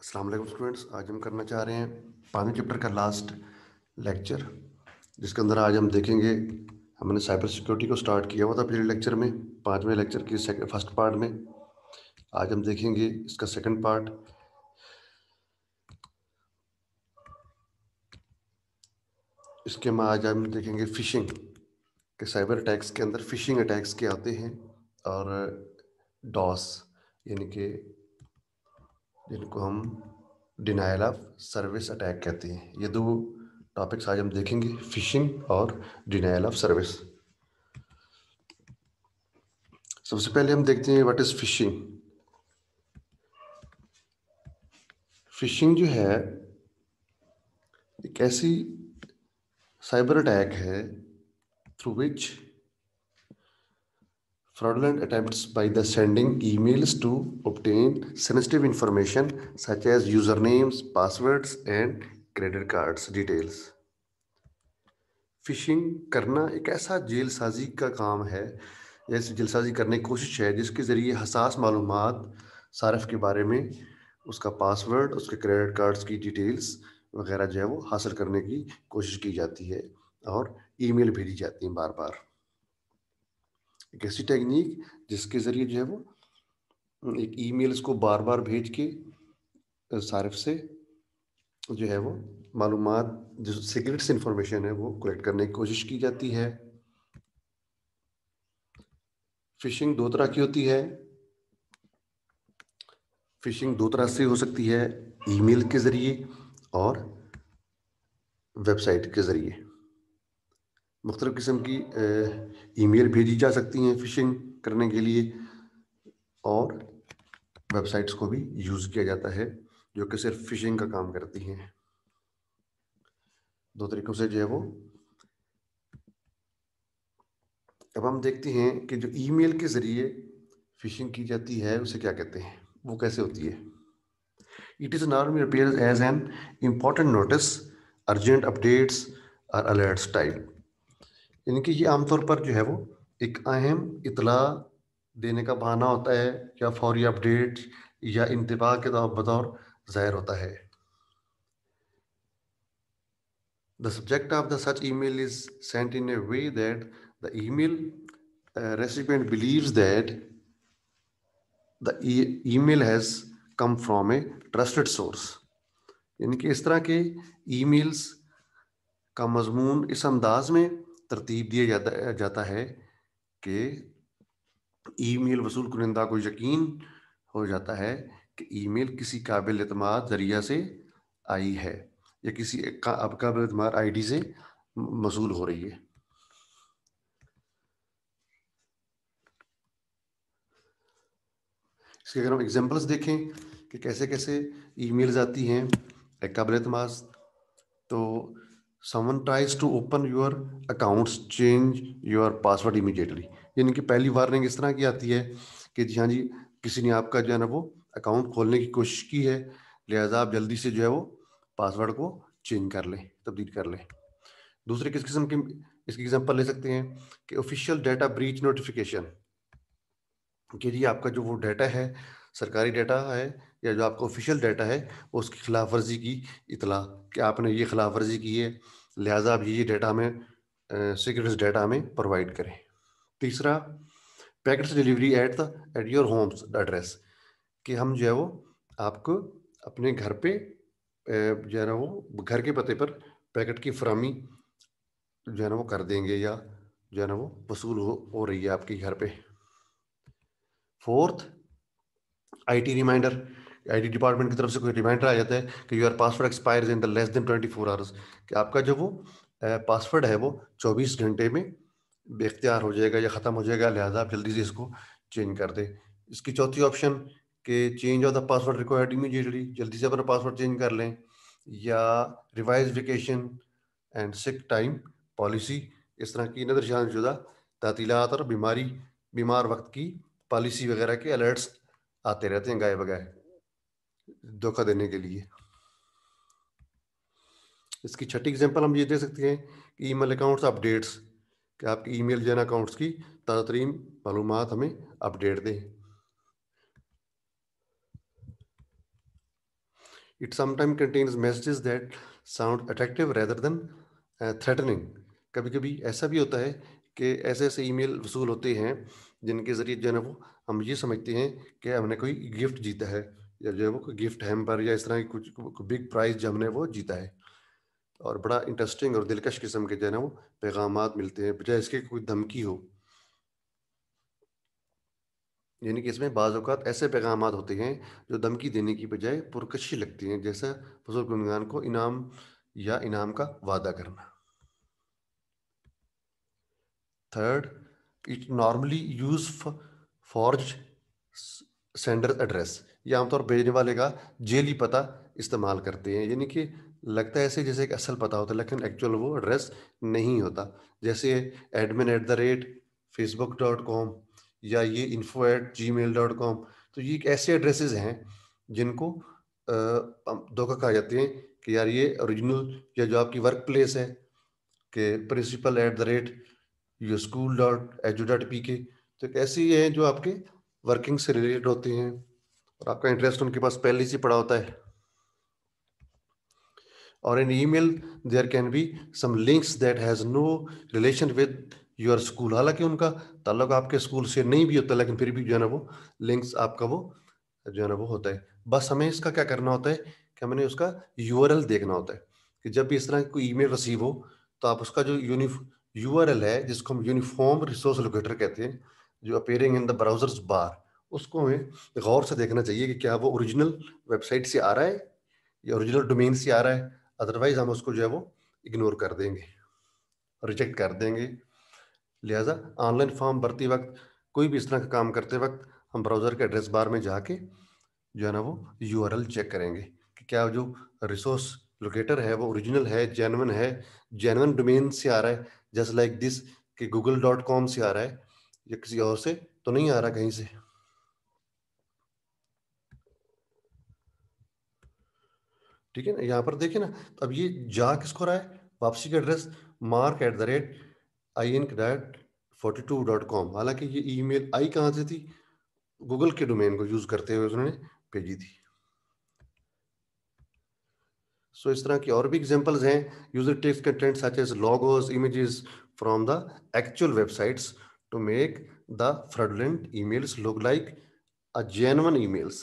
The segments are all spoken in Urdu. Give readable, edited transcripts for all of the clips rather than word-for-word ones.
السلام علیکم اسٹوڈینٹس. آج ہم کرنا چاہ رہے ہیں 5ویں چیپٹر کا لاسٹ لیکچر، جس کے اندر آج ہم دیکھیں گے. ہم نے سائبر سیکورٹی کو سٹارٹ کیا ہوا تھا پچھلے لیکچر میں، 5ویں لیکچر کی فرسٹ پارٹ میں. آج ہم دیکھیں گے اس کا سیکنڈ پارٹ. اس کے میں آج ہم دیکھیں گے فشنگ کہ سائبر اٹیکس کے اندر فشنگ اٹیکس کے آتے ہیں، اور ڈاس یعنی کہ جن کو ہم ڈینائل آف سروس اٹیک کہتے ہیں. یہ دو ٹاپکس آج ہم دیکھیں گے، فشنگ اور ڈینائل آف سروس. سب سے پہلے ہم دیکھتے ہیں واٹ از فشنگ. فشنگ جو ہے ایک ایسی سائبر اٹیک ہے through which fraudulent attempts by the sending emails to obtain sensitive information such as usernames, passwords, and credit cards details. Phishing کرنا ایک ایسا جیل سازی کا کام ہے، ایسی جیل سازی کرنے کی کوشش ہے جس کے ذریعے حساس معلومات صارف کے بارے میں، اس کا پاسورڈ، اس کے کریڈٹ کارڈز کی ڈیٹیلز وغیرہ جو ہے وہ حاصل کرنے کی کوشش کی جاتی ہے، اور ای میل بھیجی جاتی ہیں بار بار. ایک ایسی ٹیکنیک جس کے ذریعے جو ہے وہ ایک ای میلز کو بار بار بھیج کے صارف سے جو ہے وہ معلومات، جو سیکرٹس انفارمیشن ہے وہ کلیکٹ کرنے کی کوشش کی جاتی ہے. فشنگ دو طرح کی ہوتی ہے. فشنگ دو طرح سے ہو سکتی ہے، ای میل کے ذریعے اور ویب سائٹ کے ذریعے. مختلف قسم کی ای میل بھیجی جا سکتی ہیں فشنگ کرنے کے لیے، اور ویب سائٹس کو بھی یوز کیا جاتا ہے جو کہ صرف فشنگ کا کام کرتی ہیں. دو طریقوں سے جو ہے وہ. اب ہم دیکھتے ہیں کہ جو ای میل کے ذریعے فشنگ کی جاتی ہے اسے کیا کہتے ہیں، وہ کیسے ہوتی ہے. It is normally appears as an important notice, urgent updates or alerts type. یعنی کہ یہ عام طور پر جو ہے وہ ایک اہم اطلاع دینے کا بہانہ ہوتا ہے، یا فوری اپڈیٹ یا انتباہ کے بطور ظاہر ہوتا ہے. The subject of the such email is sent in a way that the email recipient believes that the email has come from a trusted source. یعنی کہ اس طرح کے ای میلز کا مضمون اس انداز میں ترتیب دیا جاتا ہے کہ ای میل وصول کنندہ کو یقین ہو جاتا ہے کہ ای میل کسی قابل اعتماد ذریعہ سے آئی ہے، یا کسی قابل اعتماد آئی ڈی سے موصول ہو رہی ہے. اس کے اگر ہم ایگزامپلس دیکھیں کہ کیسے کیسے ای میلز آتی ہیں ایک قابل اعتماد، تو someone tries to open your accounts, change your password immediately. یعنی کہ پہلی وارننگ اس طرح کی آتی ہے کہ جی ہاں جی، کسی نے آپ کا جو ہے نا وہ اکاؤنٹ کھولنے کی کوشش کی ہے، لہٰذا آپ جلدی سے جو ہے وہ پاسورڈ کو چینج کر لیں، تبدیل کر لیں. دوسرے کس قسم کی اس کی ایگزامپل لے سکتے ہیں کہ آفیشیل ڈیٹا بریچ نوٹیفیکیشن، کہ جی آپ کا جو وہ ڈیٹا ہے، سرکاری ڈیٹا ہے یا جو آپ کا آفیشیل ڈیٹا ہے، اس کی خلاف ورزی کی اطلاع کہ آپ نے یہ خلاف ورزی کی ہے، لہٰذا آپ یہ ڈیٹا ہمیں سیکرٹس ڈیٹا ہمیں پرووائڈ کریں. تیسرا، packets delivery at your homes address, کہ ہم جو ہے وہ آپ کو اپنے گھر پہ جو ہے نا وہ گھر کے پتے پر پیکٹ کی فراہمی جو ہے نا وہ کر دیں گے، یا جو ہے نا وہ وصول ہو رہی ہے آپ کے گھر پہ. Fourth, I T reminder, I T department کی طرف سے کوئی ریمائنڈر آ جاتا ہے کہ your password expires in the less than 24 hours، کہ آپ کا جو وہ پاسورڈ ہے وہ 24 گھنٹے میں بے اختیار ہو جائے گا یا ختم ہو جائے گا، لہٰذا آپ جلدی سے اس کو چینج کر دیں. اس کی چوتھی آپشن کہ change of the password required immediately, جلدی سے اپنا پاسورڈ چینج کر لیں. یا ریوائز ویکیشن اینڈ سک ٹائم پالیسی، اس طرح کی نظر ثانی شدہ تعطیلات اور بیمار وقت کی پالیسی وغیرہ کے الرٹس آتے رہتے ہیں گائے بگائے دھوکہ دینے کے لیے. اس کی چھٹی ایگزامپل ہم یہ دے سکتے ہیں کہ ای میل اکاؤنٹس اپڈیٹس، کہ آپ کی ای میل جو ہے نا اکاؤنٹس کی تازہ ترین معلومات ہمیں اپڈیٹ دیں. It sometimes contains messages that sound attractive rather than threatening. کبھی کبھی ایسا بھی ہوتا ہے کہ ایسے ایسے ای میل وصول ہوتے ہیں جن کے ذریعے جو ہے نا وہ ہم یہ سمجھتے ہیں کہ ہم نے کوئی گفٹ جیتا ہے یا جو ہے وہ کوئی گفٹ ہیمپر یا اس طرح کی کچھ بگ پرائز جو ہم نے وہ جیتا ہے اور بڑا انٹرسٹنگ اور دلکش قسم کے جو ہے نا وہ پیغامات ملتے ہیں بجائے اس کے کوئی دھمکی ہو. یعنی کہ اس میں بعض اوقات ایسے پیغامات ہوتے ہیں جو دھمکی دینے کی بجائے پرکشی لگتی ہیں جیسا وصول کنندگان کو انعام یا انعام کا وعدہ کرنا. Third, it normally use forged sender address. یہ عام طور بھیجنے والے کا جیلی پتہ استعمال کرتے ہیں, یعنی کہ لگتا ہے ایسے جیسے ایک اصل پتہ ہوتا ہے لیکن ایکچوئل وہ ایڈریس نہیں ہوتا, جیسے admin@facebook.com یا یہ info@gmail.com. تو یہ ایک ایسے ایڈریسز ہیں جن کو دھوکہ کہا جاتے ہیں کہ یار یہ اوریجنل یا جو آپ کی ورک پلیس ہے کہ principal@yourSchool.edu.pk, تو ایک ایسی ہیں جو آپ کے ورکنگ سے ریلیٹڈ ہوتے ہیں اور آپ کا انٹرسٹ ان کے پاس پہلے سے پڑا ہوتا ہے. اور ان email there can be some links that has no relation with your school. حالانکہ ان کا تعلق آپ کے اسکول سے نہیں بھی ہوتا لیکن پھر بھی جو ہے نا وہ لنکس آپ کا وہ جو ہے نا وہ ہوتا ہے. بس ہمیں اس کا کیا کرنا ہوتا ہے کہ ہم نے اس کا URL دیکھنا ہوتا ہے کہ جب بھی اس طرح کوئی ای میل ریسیو ہو تو آپ اس کا جو URL ہے جس کو ہم یونیفارم ریسورس لوکیٹر کہتے ہیں, جو اپیئرنگ ان دا براؤزرز بار, اس کو ہمیں غور سے دیکھنا چاہیے کہ کیا وہ اوریجنل ویب سائٹ سے آ رہا ہے یا اوریجنل ڈومین سے آ رہا ہے. ادروائز ہم اس کو جو ہے وہ اگنور کر دیں گے, ریجیکٹ کر دیں گے. لہٰذا آن لائن فارم بھرتے وقت, کوئی بھی اس طرح کا کام کرتے وقت ہم براؤزر کے ایڈریس بار میں جا کے جو ہے نا وہ URL چیک کریں گے کہ کیا جو ریسورس لوکیٹر ہے وہ اوریجنل ہے, جینون ڈومین سے آ رہا ہے, جسٹ لائک دس کہ google.com سے آ رہا ہے یا کسی اور سے تو نہیں آ رہا کہیں سے. ٹھیک ہے نا, یہاں پر دیکھیں نا, اب یہ جا کس کو رہا ہے, واپسی کا ایڈریس mark@ink.42.com. حالانکہ یہ ای میل آئی کہاں سے تھی, گوگل کے ڈومین کو یوز کرتے ہوئے انہوں نے بھیجی تھی. سو اس طرح کی اور بھی ایگزامپلز ہیں. User text content such as logos, images from the actual websites to make the fraudulent emails look like a genuine emails.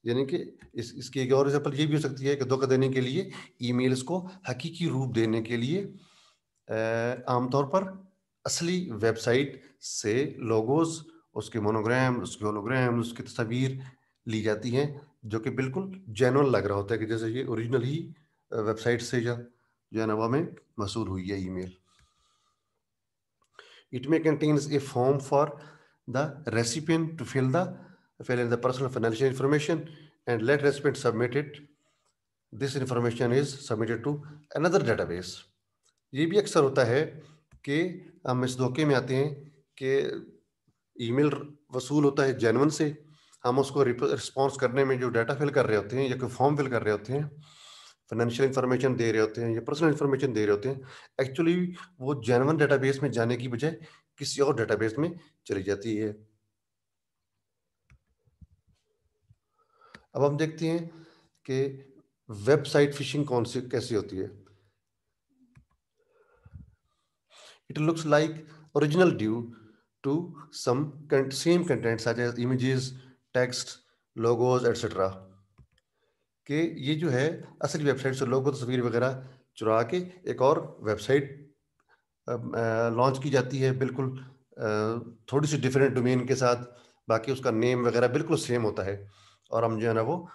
یعنی کہ اس کی ایک اور ایگزامپل یہ بھی ہو سکتی ہے کہ دھوکہ دینے کے لیے ای میلز کو حقیقی روپ دینے کے لیے عام طور پر اصلی ویب سائٹ سے لوگوز, اس کے مونوگرام, اس کے ہولوگرام, اس کی تصاویر لی جاتی ہیں جو کہ بالکل جینون لگ رہا ہوتا ہے کہ جیسے یہ اوریجنل ہی ویب سائٹ سے جو ہے نا وہ میں موصول ہوئی ہے ای میل. It may contains a form for the recipient to fill in the personal financial information and let recipient submit it. This information is submitted to another database. یہ بھی اکثر ہوتا ہے کہ ہم اس دھوکے میں آتے ہیں کہ ای میل وصول ہوتا ہے جینون سے, ہم اس کو رسپانس کرنے میں جو ڈیٹا فل کر رہے ہوتے ہیں یا کوئی فارم فل کر رہے ہوتے ہیں, فائنینشیل انفارمیشن دے رہے ہوتے ہیں یا پرسنل انفارمیشن دے رہے ہوتے ہیں, ایکچولی وہ جینون ڈیٹا بیس میں جانے کی بجائے کسی اور ڈیٹا بیس میں چلی جاتی ہے. اب ہم دیکھتے ہیں کہ ویب سائٹ فشنگ کیسی ہوتی ہے. It looks like original due to some same content such as images, text, logos, etc. کہ یہ جو ہے اصلی ویب سائٹ سے لوگو, تصویر وغیرہ چرا کے ایک اور ویب سائٹ لانچ کی جاتی ہے بالکل تھوڑی سی ڈیفرنٹ ڈومین کے ساتھ, باقی اس کا نیم وغیرہ بالکل سیم ہوتا ہے, اور ہم جو ہے نا وہ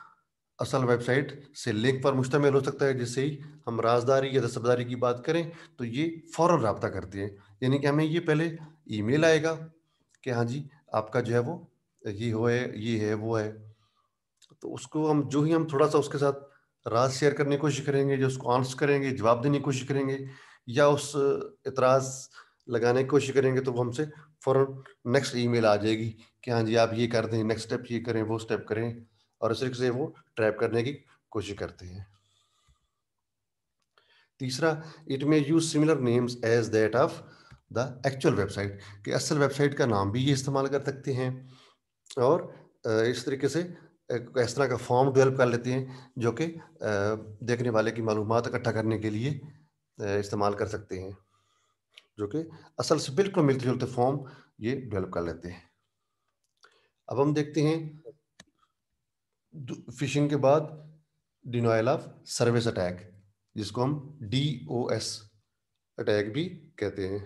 اصل ویب سائٹ سے لنک پر مشتمل ہو سکتا ہے. جس سے ہی ہم رازداری یا دستبرداری کی بات کریں تو یہ فوراً رابطہ کرتے ہیں, یعنی کہ ہمیں یہ پہلے ای میل آئے گا کہ ہاں جی آپ کا جو ہے وہ یہ ہے وہ ہے, تو اس کو ہم جو ہی ہم تھوڑا سا اس کے ساتھ راز شیئر کرنے کی کوشش کریں گے, جو اس کو آنسر کریں گے, جواب دینے کی کوشش کریں گے یا اس اعتراض لگانے کی کوشش کریں گے, تو وہ ہم سے فوراً نیکسٹ ای میل آ جائے گی کہ ہاں جی آپ یہ کر دیں, نیکسٹ اسٹیپ یہ کریں, وہ اسٹیپ کریں, اور اس طریقے سے وہ ٹریپ کرنے کی کوشش کرتے ہیں. تیسرا, اٹ میں use similar names as that of the actual website, کہ اصل ویب سائٹ کا نام بھی یہ استعمال کر سکتے ہیں, اور اس طریقے سے اس طرح کا فارم ڈیولپ کر لیتے ہیں جو کہ دیکھنے والے کی معلومات اکٹھا کرنے کے لیے استعمال کر سکتے ہیں، جو کہ اصل سے بالکل ملتے جلتے فارم یہ ڈیولپ کر لیتے ہیں۔ اب ہم دیکھتے ہیں فشنگ کے بعد ڈینائل آف سروس اٹیک، جس کو ہم DOS اٹیک بھی کہتے ہیں،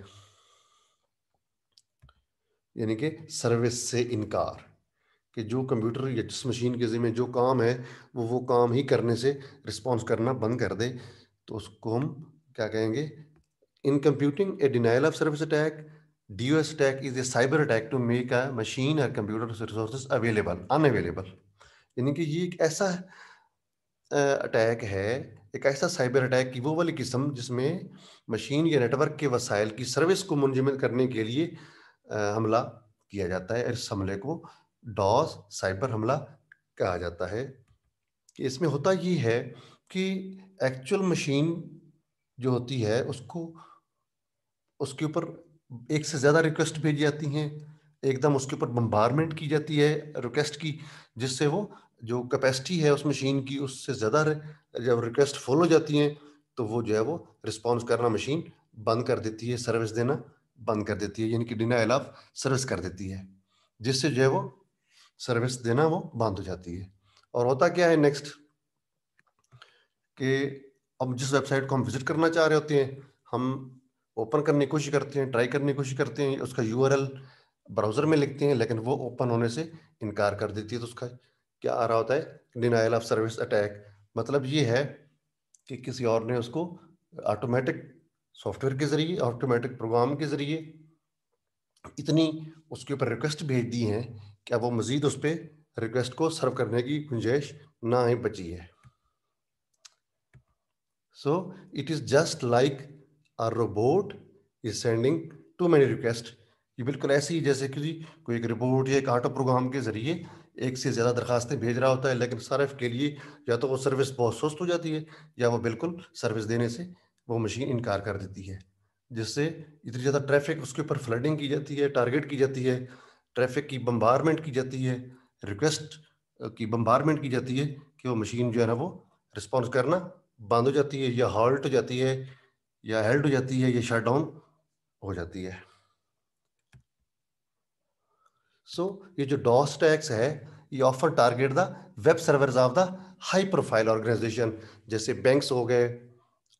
یعنی کہ سروس سے انکار، کہ جو کمپیوٹر یا جس مشین کے ذمہ جو کام ہے وہ کام ہی کرنے سے رسپانس کرنا بند کر دے، تو اس کو ہم کیا کہیں گے؟ In computing a denial of service attack, DOS attack is a cyber attack to make a machine or computer resources unavailable, یعنی کہ یہ ایک ایسا اٹیک ہے، ایک ایسا سائبر اٹیک کی وہ والی قسم جس میں مشین یا نیٹ ورک کے وسائل کی سروس کو منجمد کرنے کے لیے حملہ کیا جاتا ہے۔ اس حملے کو ڈاس سائبر حملہ کہا جاتا ہے، کہ اس میں ہوتا یہ ہے کہ ایکچوئل مشین جو ہوتی ہے اس کے اوپر ایک سے زیادہ ریکویسٹ بھیجی جاتی ہیں، ایک دم اس کے اوپر بمبارمنٹ کی جاتی ہے ریکویسٹ کی، جس سے وہ جو کیپیسٹی ہے اس مشین کی اس سے زیادہ جب ریکویسٹ فل ہو جاتی ہیں تو وہ جو ہے وہ رسپانس کرنا مشین بند کر دیتی ہے، سروس دینا بند کر دیتی ہے، یعنی کہ ڈینائل آف سروس کر دیتی ہے، جس سے جو ہے وہ سروس دینا وہ بند ہو جاتی ہے۔ اور ہوتا کیا ہے نیکسٹ، کہ اب جس ویب سائٹ کو ہم وزٹ کرنا چاہ رہے ہوتے ہیں، ہم اوپن کرنے کی کوشش کرتے ہیں، ٹرائی کرنے کی کوشش کرتے ہیں، اس کا URL براؤزر میں لکھتے ہیں، لیکن وہ اوپن ہونے سے انکار کر دیتی ہے، تو اس کا کیا آ رہا ہوتا ہے؟ Denial of service attack. مطلب یہ ہے کہ کسی اور نے اس کو آٹومیٹک سافٹ ویئر کے ذریعے، آٹومیٹک پروگرام کے ذریعے اتنی اس کے اوپر ریکویسٹ بھیج دی ہیں کہ اب وہ مزید اس پہ ریکویسٹ کو سرو کرنے کی گنجائش نہ ہی بچی ہے۔ So it is just like a robot is sending too many requests. یہ بالکل ایسی ہی جیسے کہ کوئی ایک روبوٹ یا ایک آٹو پروگرام کے ذریعے ایک سے زیادہ درخواستیں بھیج رہا ہوتا ہے، لیکن صرف کے لیے یا تو وہ سروس بہت سست ہو جاتی ہے یا وہ بالکل سروس دینے سے وہ مشین انکار کر دیتی ہے، جس سے اتنی زیادہ ٹریفک اس کے اوپر فلڈنگ کی جاتی ہے، ٹارگیٹ کی جاتی ہے، ٹریفک کی بمبارمنٹ کی جاتی ہے، ریکویسٹ کی بمبارمنٹ کی جاتی ہے کہ وہ مشین جو ہے نا وہ رسپانس کرنا بند ہو جاتی ہے، یا ہالٹ ہو جاتی ہے، یا ہیلڈ ہو جاتی ہے، یا شٹ ڈاؤن ہو جاتی ہے۔ سو یہ جو ڈاس ٹیکس ہے یہ آفر target the web servers of the high profile organisation, جیسے بینکس ہو گئے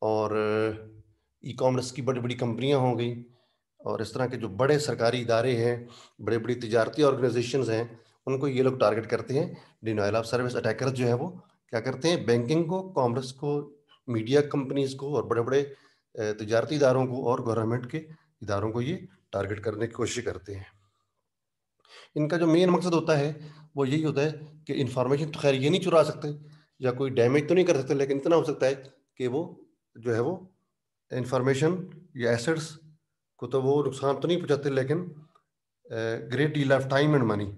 اور ای کامرس کی بڑی بڑی کمپنیاں ہو گئیں، اور اس طرح کے جو بڑے سرکاری ادارے ہیں، بڑے بڑی تجارتی آرگنائزیشنز ہیں، ان کو یہ لوگ ٹارگیٹ کرتے ہیں۔ ڈینائل آف سروس اٹیکر جو ہے وہ کیا کرتے ہیں؟ بینکنگ کو، کامرس کو، میڈیا کمپنیز کو، اور بڑے بڑے تجارتی اداروں کو اور گورنمنٹ کے اداروں کو یہ ٹارگیٹ کرنے کی کوشش کرتے ہیں۔ ان کا جو مین مقصد ہوتا ہے وہ یہی ہوتا ہے کہ انفارمیشن تو خیر یہ نہیں چرا سکتے یا کوئی ڈیمیج تو نہیں کر سکتے، لیکن اتنا ہو سکتا ہے کہ وہ جو ہے وہ انفارمیشن یا ایسٹس کو تو وہ نقصان تو نہیں پہنچاتے، لیکن great deal of time and money,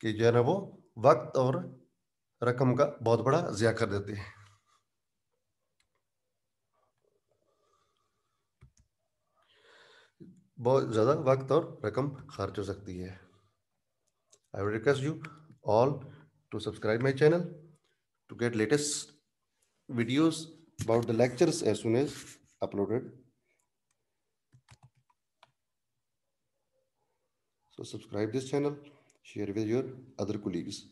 کہ جو ہے نا وہ وقت اور رقم کا بہت بڑا ضیاع کر دیتے ہیں، بہت زیادہ وقت اور رقم خرچ ہو سکتی ہے۔ I will request you all to subscribe my channel to get latest videos about the lectures as soon as uploaded. So subscribe this channel, share with your other colleagues.